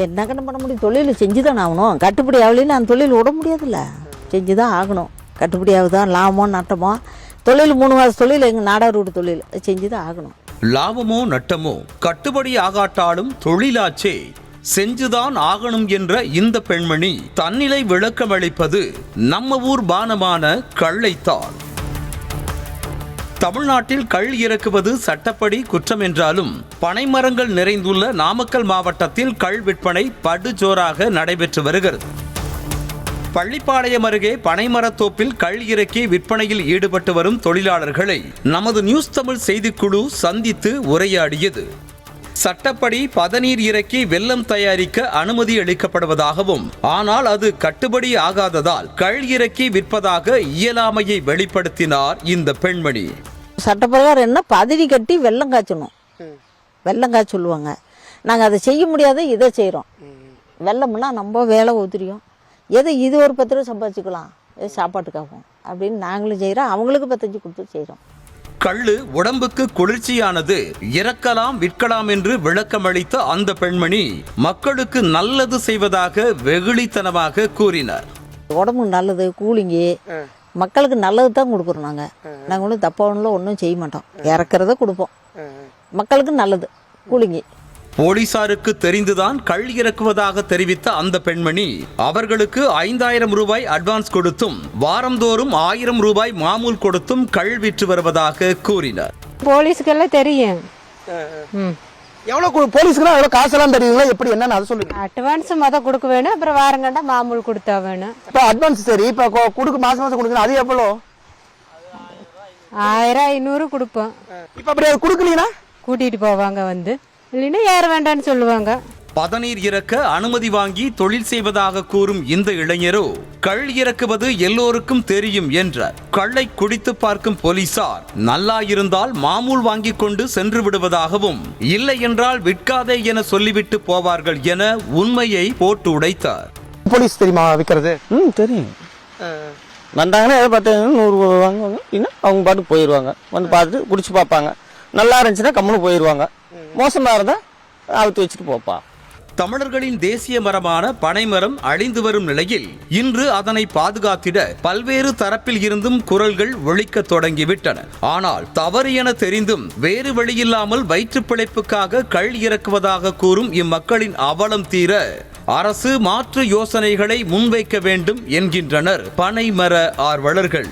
என்ன கண்ணு பண்ண முடியும், தொழில் செஞ்சு தானே ஆகணும். கட்டுப்படி ஆகலைன்னு அந்த தொழில் விட முடியாதுல்ல, செஞ்சு தான் ஆகணும். கட்டுப்படி ஆகுதா லாபமோ நட்டமோ, தொழில் 3 மாத தொழில் எங்கள் நாடார் வீடு தொழில் செஞ்சு தான் ஆகணும். லாபமோ நட்டமோ கட்டுப்படி ஆகாட்டாலும் தொழிலாச்சே, செஞ்சுதான் ஆகணும் என்ற இந்த பெண்மணி தன்னிலை விளக்கமளிப்பது நம்ம ஊர் பானமான கள்ளைத்தான். தமிழ்நாட்டில் கள் இறக்குவது சட்டப்படி குற்றம் என்றாலும் பனைமரங்கள் நிறைந்துள்ள நாமக்கல் மாவட்டத்தில் கள் விற்பனை படுஜோராக நடைபெற்று வருகிறது. பள்ளிப்பாளையம் அருகே பனைமரத்தோப்பில் கள் இறக்கி விற்பனையில் ஈடுபட்டு வரும் தொழிலாளர்களை நமது நியூஸ் தமிழ் செய்திக்குழு சந்தித்து உரையாடியது. சட்டப்படி பதநீர் இறக்கி வெல்லம் தயாரிக்க அனுமதி அளிக்கப்படுவதாகவும், ஆனால் அது கட்டுப்படி ஆகாததால் கள் இறக்கி விற்பதாக இயலாமையை வெளிப்படுத்தினார் இந்த பெண்மணி. சட்டப்பிரகாரம் என்ன, பதவி கட்டி வெல்லம் காய்ச்சணும், வெல்லம் காய்ச்ச சொல்லுவாங்க. நாங்கள் அதை செய்ய முடியாத இதை செய்கிறோம். வெல்லம்னா நம்ம வேலை ஒத்துரியும், எதை இது ஒரு 10 ரூபா சம்பாதிச்சுக்கலாம், சாப்பாட்டுக்காகும் அப்படின்னு நாங்களும் செய்கிறோம், அவங்களுக்கு 15 கொடுத்து செய்கிறோம். கள்ளு உடம்புக்கு குளிர்ச்சியானது, இறக்கலாம் விற்கலாம் என்று விளக்கமளித்த அந்த பெண்மணி மக்களுக்கு நல்லது செய்வதாக வெகுளித்தனமாக கூறினார். உடம்புக்கு நல்லது, கூலிங்கு, மக்களுக்கு நல்லது தான் கொடுக்குறோம். நாங்கள் ஒன்றும் தப்பானல ஒன்றும் செய்ய மாட்டோம், இறக்குறத கொடுப்போம். மக்களுக்கு நல்லது, கூலிங்கு. போலீசாருக்கு தெரிந்துதான் கள் இறக்குவதாக தெரிவித்த அந்த பெண்மணி அவர்களுக்கு 5000 ரூபாய் அட்வான்ஸ் கொடுத்தும் வாரந்தோறும் 1000 ரூபாய் மாமூல் கொடுத்தும் கள் விற்று வருவதாக கூறினார். போலீஸ்க்கெல்லாம் தெரியும். எவ்வளவு போலீஸ்க்குலாம் எவ்வளவு காசெல்லாம் தெரியுங்களா, எப்படி என்னன்னு அதை சொல்லுங்க. அட்வான்ஸ் கொடுக்க வேணும், அப்புறம் வாரங்கண்டா மாமூல் கொடுத்தா வேணும். இப்ப அட்வான்ஸ் சரி, இப்ப கொடுக்க மாசம் கொடுக்கணும், அது எவ்வளோ? 1000 500 கொடுப்போம். இப்ப அப்படி அது கொடுக்கலீங்கன்னா கூட்டிட்டு போவாங்க, வந்து இல்லைன்னா ஏற வேண்டான்னு சொல்லுவாங்க. பதநீர் இறக்க அனுமதி வாங்கி தொழில் செய்வதாக கூறும் இந்த இளைஞரோ கள் இறக்குவது எல்லோருக்கும் தெரியும் என்றார். கள்ளை குடித்து பார்க்கும் போலீசார் நல்லா இருந்தால் மாமூல் வாங்கி கொண்டு சென்று விடுவதாகவும், இல்லை என்றால் விற்காதே என சொல்லிவிட்டு போவார்கள் என உண்மையை போட்டு உடைத்தார். போலீஸ் தெரியுமா விற்கிறது? தெரியும். வந்தாங்கன்னா எதை பார்த்து 100 வாங்குவாங்க, இல்லைன்னா அவங்க பாட்டு போயிடுவாங்க. வந்து பார்த்துட்டு குடிச்சு பார்ப்பாங்க, நல்லா இருந்துச்சுன்னா கம்முன்னு போயிடுவாங்க, மோசமாக இருந்தால் அவுத்து வச்சுட்டு போப்பா. தமிழர்களின் தேசிய மரமான பனைமரம் அழிந்து வரும் நிலையில் இன்று அதனை பாதுகாத்திட பல்வேறு தரப்பில் இருந்தும் குரல்கள் ஒலிக்க தொடங்கிவிட்டன. ஆனால் தவறு என தெரிந்தும் வேறு வழியில்லாமல் வயிற்று பிழைப்புக்காக கள் இறக்குவதாக கூறும் இம்மக்களின் அவலம் தீர அரசு மாற்று யோசனைகளை முன்வைக்க வேண்டும் என்கின்றனர் பனைமர ஆர்வலர்கள்.